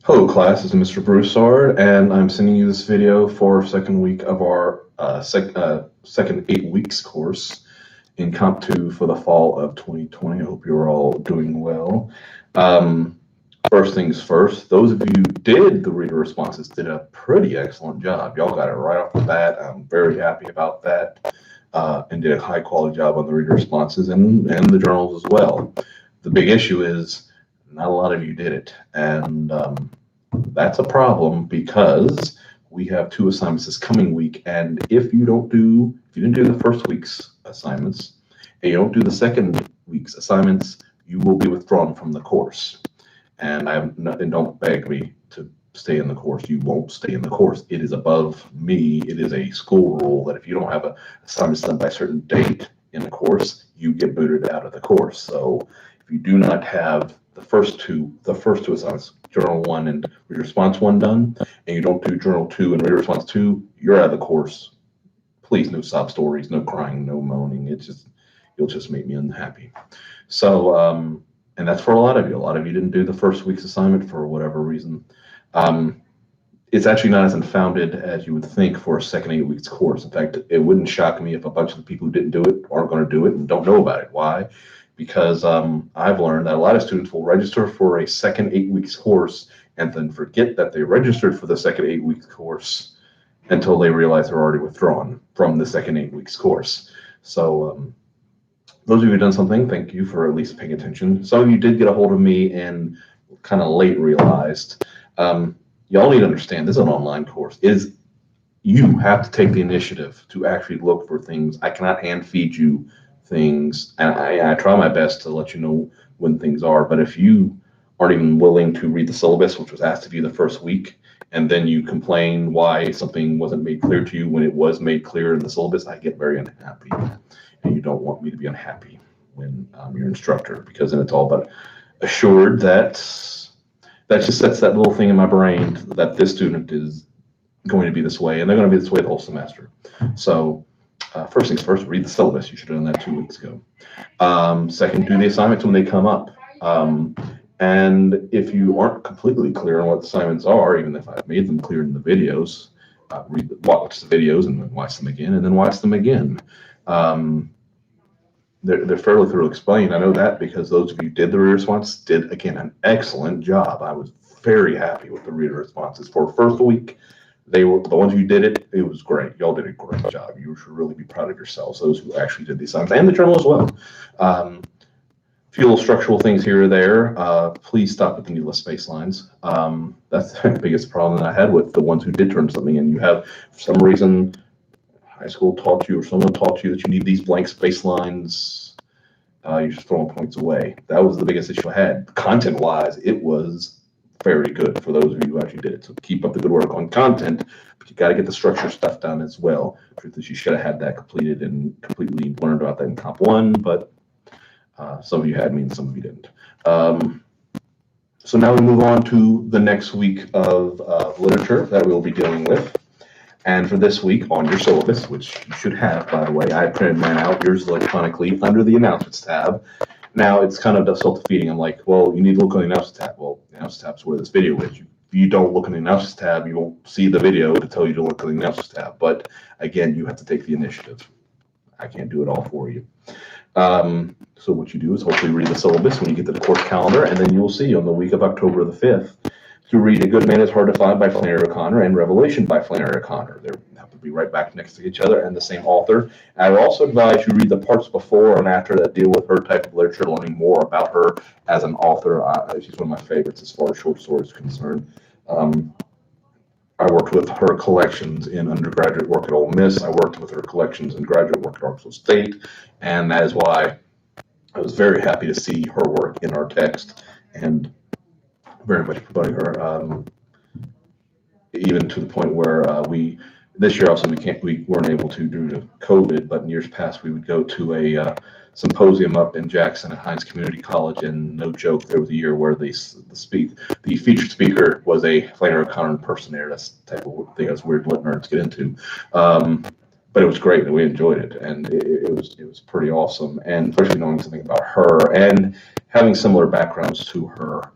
Hello class, this is Mr. Broussard, and I'm sending you this video for second week of our second 8 weeks course in Comp 2 for the fall of 2020. I hope you're all doing well. Um, First things first, those of you who did the reader responses did a pretty excellent job. Y'all got it right off the bat. I'm very happy about that, and did a high quality job on the reader responses and the journals as well. The big issue is not a lot of you did it, and that's a problem because we have two assignments this coming week, and if you didn't do the first week's assignments and you don't do the second week's assignments, you will be withdrawn from the course. And don't beg me to stay in the course. You won't stay in the course. It is above me. It is a school rule that if you don't have a assignment done by a certain date in the course, you get booted out of the course. So if you do not have the first two assignments, journal 1 and read response 1 done, and you don't do journal 2 and read response 2, you're out of the course. Please, no sob stories, no crying, no moaning. You'll just make me unhappy. So and that's for a lot of you. A lot of you didn't do the first week's assignment for whatever reason. It's actually not as unfounded as you would think for a second 8 weeks course. In fact, it wouldn't shock me if a bunch of the people who didn't do it aren't going to do it and don't know about it. Why? Because I've learned that a lot of students will register for a second 8 weeks course and then forget that they registered for the second 8 weeks course until they realize they're already withdrawn from the second 8 weeks course. So those of you who've done something, thank you for at least paying attention. Some of you did get a hold of me and kind of late realized. Y'all need to understand this is an online course. You have to take the initiative to actually look for things. I cannot hand feed you things, and I try my best to let you know when things are. But if you aren't even willing to read the syllabus, which was asked of you the first week, and then you complain why something wasn't made clear to you when it was made clear in the syllabus, I get very unhappy. And you don't want me to be unhappy when I'm your instructor, because then it's all but assured that just sets that little thing in my brain that this student is going to be this way, and they're going to be this way the whole semester. So first things first, read the syllabus. You should have done that 2 weeks ago. Second, do the assignments when they come up. And if you aren't completely clear on what the assignments are, even if I've made them clear in the videos, watch the videos and then watch them again, and then watch them again. They're fairly thoroughly explained. I know that because those of you who did the reader response did, again, an excellent job. I was very happy with the reader responses. For first week, they were the ones who did it. It was great. Y'all did a great job. You should really be proud of yourselves, those who actually did these assignments, and the journal as well. Few little structural things here or there. Please stop with the needless spacelines. That's the biggest problem that I had with the ones who did turn something in. You have, for some reason, high school taught you or someone taught you that you need these blank space lines. You're just throwing points away. That was the biggest issue I had. Content-wise, it was very good for those of you who actually did it. So keep up the good work on content, but you got to get the structure stuff done as well. Truth is, you should have had that completed and completely learned about that in Comp 1, but some of you had me and some of you didn't. So now we move on to the next week of literature that we'll be dealing with. And for this week on your syllabus, which you should have, by the way, I printed mine out, yours electronically, under the announcements tab. Now it's kind of self-defeating. I'm like, well, you need to look on the announcements tab. Well, the announcements tab is where this video is. If you don't look on the announcements tab, you won't see the video to tell you to look on the announcements tab. But again, you have to take the initiative. I can't do it all for you. So what you do is hopefully read the syllabus when you get to the course calendar, and then you'll see on the week of October the 5th, to read A Good Man is Hard to Find by Flannery O'Connor and Revelation by Flannery O'Connor. They have to be right back next to each other and the same author. And I would also advise you read the parts before and after that deal with her type of literature, learning more about her as an author. She's one of my favorites as far as short stories are concerned. I worked with her collections in undergraduate work at Ole Miss. I worked with her collections in graduate work at Arkansas State, and that is why I was very happy to see her work in our text and very much promoting her, even to the point where this year also we weren't able to due to COVID, but in years past we would go to a symposium up in Jackson at Hines Community College, and no joke, there was a year where the featured speaker was a Flannery O'Connor impersonator. That's the type of thing that's weird to let nerds get into. But it was great and we enjoyed it, and it was pretty awesome, and especially knowing something about her and having similar backgrounds to her.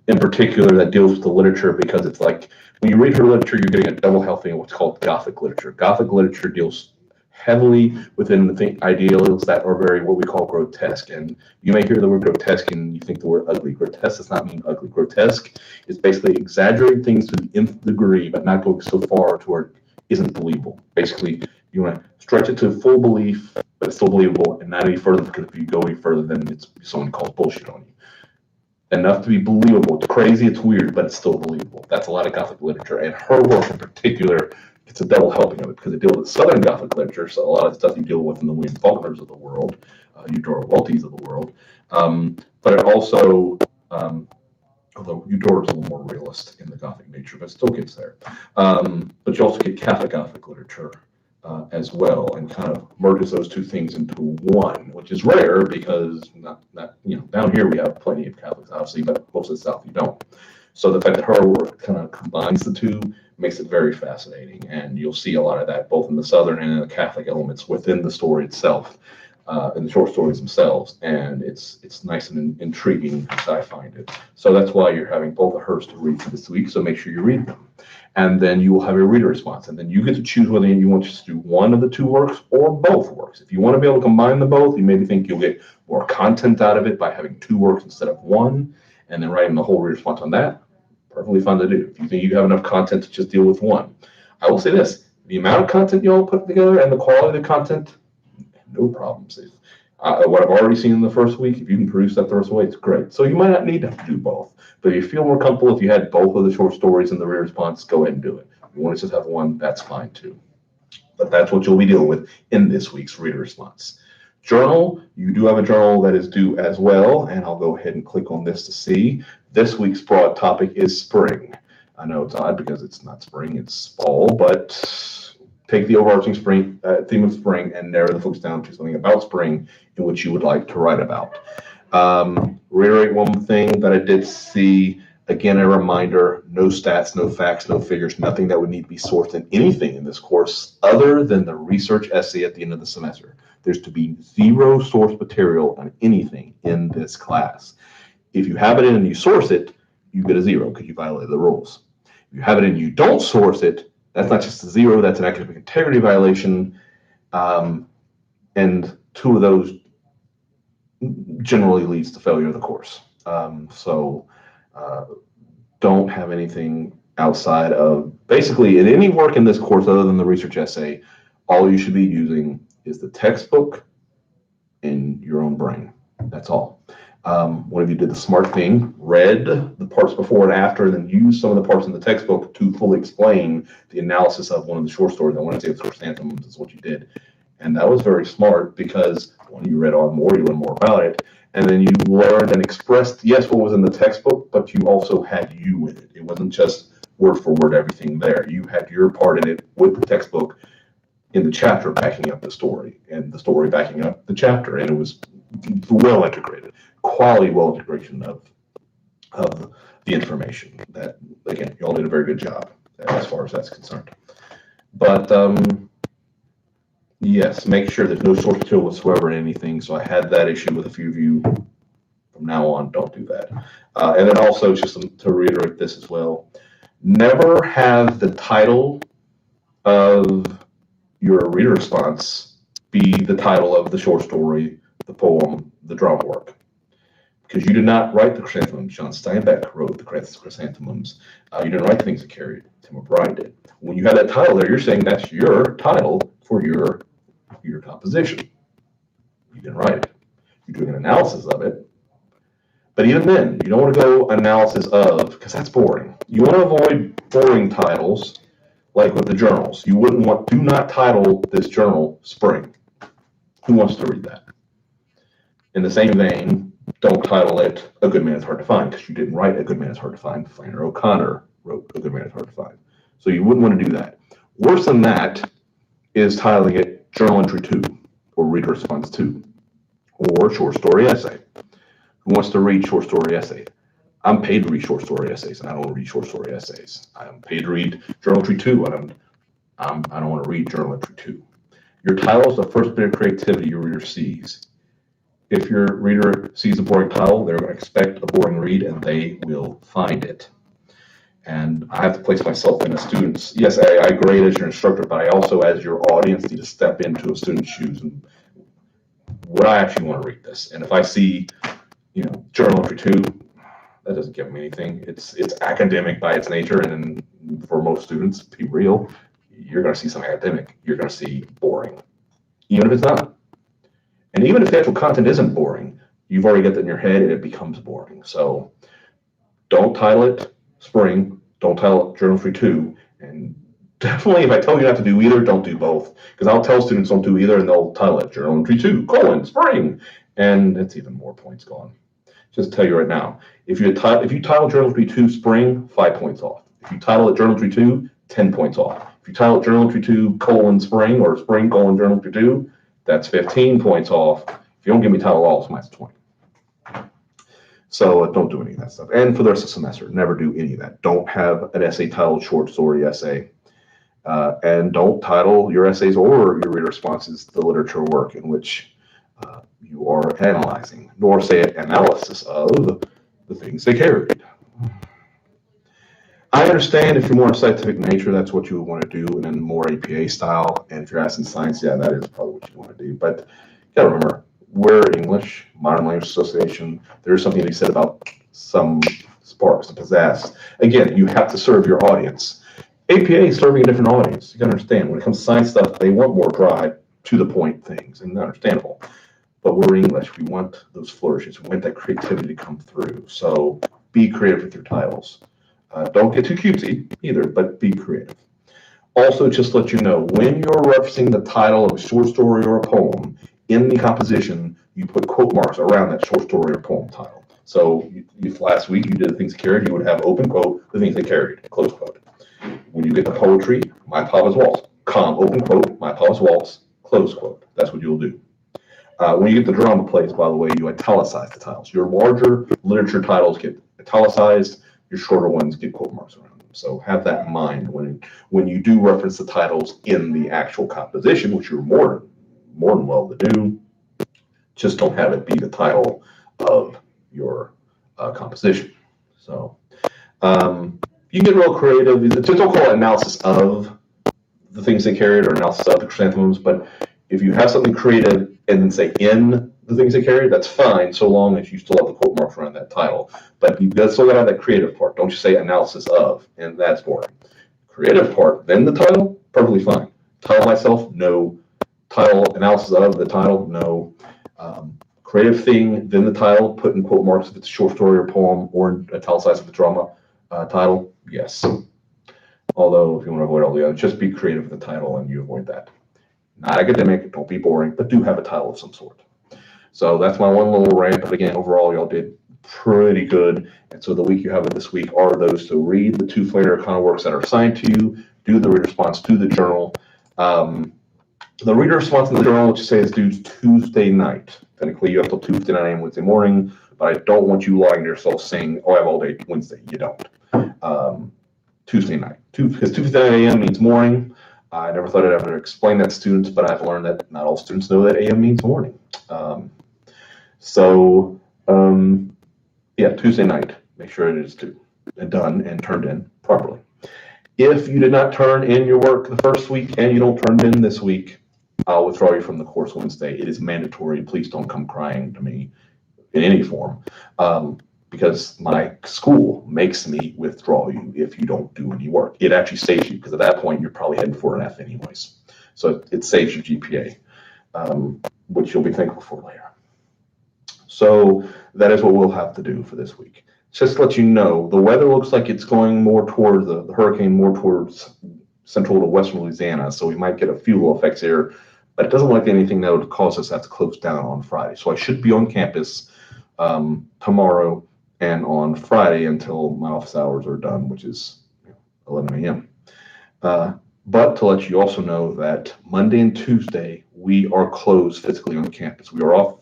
in particular that deals with the literature, because it's like when you read her literature, you're getting a double helping of what's called Gothic literature. Gothic literature deals heavily within the ideals that are very what we call grotesque. And you may hear the word grotesque and you think the word ugly. Grotesque does not mean ugly. Grotesque is basically exaggerating things to the nth degree, but not going so far to where it isn't believable. Basically, you want to stretch it to full belief, but it's still believable, and not any further, because if you go any further, then it's someone calls bullshit on you. Enough to be believable. It's crazy, it's weird, but it's still believable. That's a lot of Gothic literature, and her work in particular, it's a double helping of it, because it deals with Southern Gothic literature, so a lot of the stuff you deal with in the William Faulkners of the world, Eudora Weltys of the world, but it also, although Eudora is a little more realist in the Gothic nature, but it still gets there. But you also get Catholic Gothic literature as well, and kind of merges those two things into one, which is rare because not down here we have plenty of Catholics, obviously, but most of the South you don't. So the fact that her work kind of combines the two makes it very fascinating, and you'll see a lot of that both in the Southern and in the Catholic elements within the story itself, in the short stories themselves, and it's nice and intriguing as I find it. So that's why you're having both of hers to read for this week. So make sure you read them, and then you will have a reader response, and then you get to choose whether you want to do one of the two works or both works. If you want to be able to combine them both, you maybe think you'll get more content out of it by having two works instead of one, and then writing the whole reader response on that. Perfectly fun to do. If you think you have enough content to just deal with one, I will say this: the amount of content you all put together and the quality of the content, no problems. What I've already seen in the first week, if you can produce that the first way, it's great. So you might not need to do both, but if you feel more comfortable, if you had both of the short stories and the reader response, go ahead and do it. If you want to just have one, that's fine too. But that's what you'll be dealing with in this week's reader response. Journal, you do have a journal that is due as well, and I'll go ahead and click on this to see. This week's broad topic is spring. I know it's odd because it's not spring, it's fall, but take the overarching spring theme of spring and narrow the focus down to something about spring in which you would like to write about. Reiterate one thing that I did see. Again, a reminder: no stats, no facts, no figures, nothing that would need to be sourced in anything in this course other than the research essay at the end of the semester. There's to be zero source material on anything in this class. If you have it in and you source it, you get a zero because you violated the rules. If you have it in and you don't source it, that's not just a zero, that's an academic integrity violation. And two of those generally leads to failure of the course. Don't have anything outside of, basically in any work in this course other than the research essay, all you should be using is the textbook and your own brain. That's all. One of you did the smart thing, read the parts before and after, and then used some of the parts in the textbook to fully explain the analysis of one of the short stories. I want to say the chrysanthemums is what you did. And that was very smart because when you read on more, you learned more about it. And then you learned and expressed, yes, what was in the textbook, but you also had you in it. It wasn't just word for word everything there. You had your part in it with the textbook in the chapter backing up the story, and the story backing up the chapter. And it was well integrated, quality well integration of the information. That, again, you all did a very good job as far as that's concerned. But yes, make sure there's no source material whatsoever in anything. So I had that issue with a few of you. From now on, don't do that. And then also, just to reiterate this as well, never have the title of your reader response be the title of the short story, the poem, the drama work. Because you did not write the chrysanthemums. John Steinbeck wrote the chrysanthemums. You didn't write the things that carried. Tim O'Brien did. When you have that title there, you're saying that's your title for your composition. You didn't write it. You're doing an analysis of it. But even then, you don't want to go analysis of, because that's boring. You want to avoid boring titles, like with the journals. You wouldn't want, do not title this journal Spring. Who wants to read that? In the same vein, don't title it A Good Man Is Hard to Find, because you didn't write A Good Man Is Hard to Find. Flannery O'Connor wrote A Good Man Is Hard to Find. So you wouldn't want to do that. Worse than that is titling it Journal Entry 2, or Reader Response 2, or Short Story Essay. Who wants to read short story essays? I'm paid to read short story essays, and I don't read short story essays. I'm paid to read Journal Entry 2, and I don't want to read Journal Entry 2. Your title is the first bit of creativity your reader sees. If your reader sees a boring title, they're going to expect a boring read, and they will find it. And I have to place myself in a student's. Yes, I grade as your instructor, but I also, as your audience, need to step into a student's shoes and would I actually want to read this? And if I see, journal entry 2, that doesn't give me anything. It's academic by its nature, and for most students, be real, you're going to see something academic. You're going to see boring, even if it's not. And even if the actual content isn't boring, you've already got that in your head, and it becomes boring. So don't title it Spring. Don't title it Journal Entry 2. And definitely, if I tell you not to do either, don't do both. Because I'll tell students don't do either, and they'll title it Journal Entry 2, Spring. And it's even more points gone. Just tell you right now, if you title Journal Entry 2 Spring, 5 points off. If you title it Journal Entry 2, 10 points off. If you title it Journal Entry 2, Spring, or Spring, Journal Entry 2, that's 15 points off. If you don't give me title at all, it's minus 20. So don't do any of that stuff. And for the rest of the semester, never do any of that. Don't have an essay titled Short Story Essay. And don't title your essays or your reader responses the literature work in which you are analyzing, nor say it analysis of the things they carried. I understand if you're more scientific nature, that's what you would want to do, and then more APA style. And if you're asking science, yeah, that is probably what you want to do. But you got to remember, we're English, Modern Language Association. There's something to be said about some sparks, some pizzazz. Again, you have to serve your audience. APA is serving a different audience. You got to understand, when it comes to science stuff, they want more dry, to the point things, and understandable. But we're English. We want those flourishes. We want that creativity to come through. So be creative with your titles. Don't get too cutesy either, but be creative. Also, just let you know, when you're referencing the title of a short story or a poem in the composition, you put quote marks around that short story or poem title. So if last week you did the things they carried, you would have open quote, the things they carried, close quote. When you get the poetry, my Papa's Waltz, open quote, my Papa's Waltz, close quote. That's what you'll do. When you get the drama plays, by the way, you italicize the titles. Your larger literature titles get italicized. Your shorter ones get quote marks around them. So have that in mind when you do reference the titles in the actual composition, which you're more than well to do. Just don't have it be the title of your composition. So you can get real creative. Just don't call it analysis of the things they carried or analysis of the chrysanthemums, but if you have something creative and then say in the things they carry, that's fine, so long as you still have the quote marks around that title. But you've still got to have that creative part. Don't just say analysis of, and that's boring. Creative part, then the title, perfectly fine. Title myself, no. Title, analysis of the title, no. Creative thing, then the title, put in quote marks if it's a short story or poem, or italicize the drama title, yes. Although if you want to avoid all the others, just be creative with the title and you avoid that. Not academic, don't be boring, but do have a title of some sort. So that's my one little rant, but again, overall, y'all did pretty good. And so the week you have it this week are those to read the 2 Flannery O'Connor works that are assigned to you, do the reader response, do the journal. The reader response in the journal, let's just say, is due Tuesday night. Technically, you have till Tuesday 9 a.m. Wednesday morning, but I don't want you lying to yourself saying, oh, I have all day Wednesday. You don't. Tuesday night. Because Tuesday 9 a.m. means morning. I never thought I'd ever explain that to students, but I've learned that not all students know that AM means morning. Tuesday night. Make sure it is done and turned in properly. If you did not turn in your work the first week and you don't turn it in this week, I'll withdraw you from the course Wednesday. It is mandatory. Please don't come crying to me in any form. Because my school makes me withdraw you if you don't do any work. It actually saves you, because at that point you're probably heading for an F anyways. So it saves your GPA, which you'll be thankful for later. So that is what we'll have to do for this week. Just to let you know, the weather looks like it's going more toward the hurricane, more towards central to western Louisiana. So we might get a few little effects here, but it doesn't look like anything that would cause us to have to close down on Friday. So I should be on campus tomorrow and on Friday until my office hours are done, which is 11 a.m. But to let you also know that Monday and Tuesday, we are closed physically on campus. We are off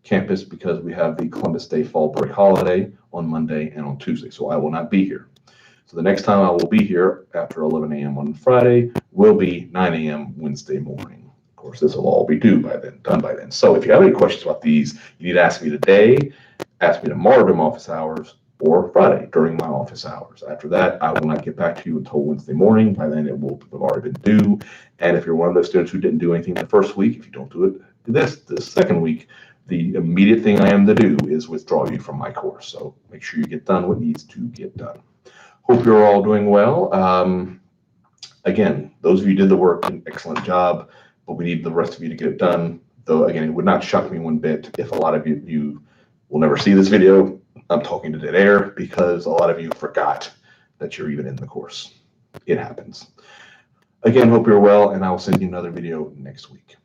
campus because we have the Columbus Day fall break holiday on Monday and on Tuesday, so I will not be here. So the next time I will be here after 11 a.m. on Friday will be 9 a.m. Wednesday morning, course, this will all be done by then. So if you have any questions about these, you need to ask me today, ask me tomorrow during office hours, or Friday during my office hours. After that, I will not get back to you until Wednesday morning. By then, it will have already been due. And if you're one of those students who didn't do anything the first week, if you don't do it this second week, the immediate thing I am to do is withdraw you from my course. So make sure you get done what needs to get done. Hope you're all doing well. Again, those of you who did the work, an excellent job, but we need the rest of you to get it done. Though, again, it would not shock me one bit if a lot of you will never see this video. I'm talking to dead air because a lot of you forgot that you're even in the course. It happens. Again, hope you're well, and I will send you another video next week.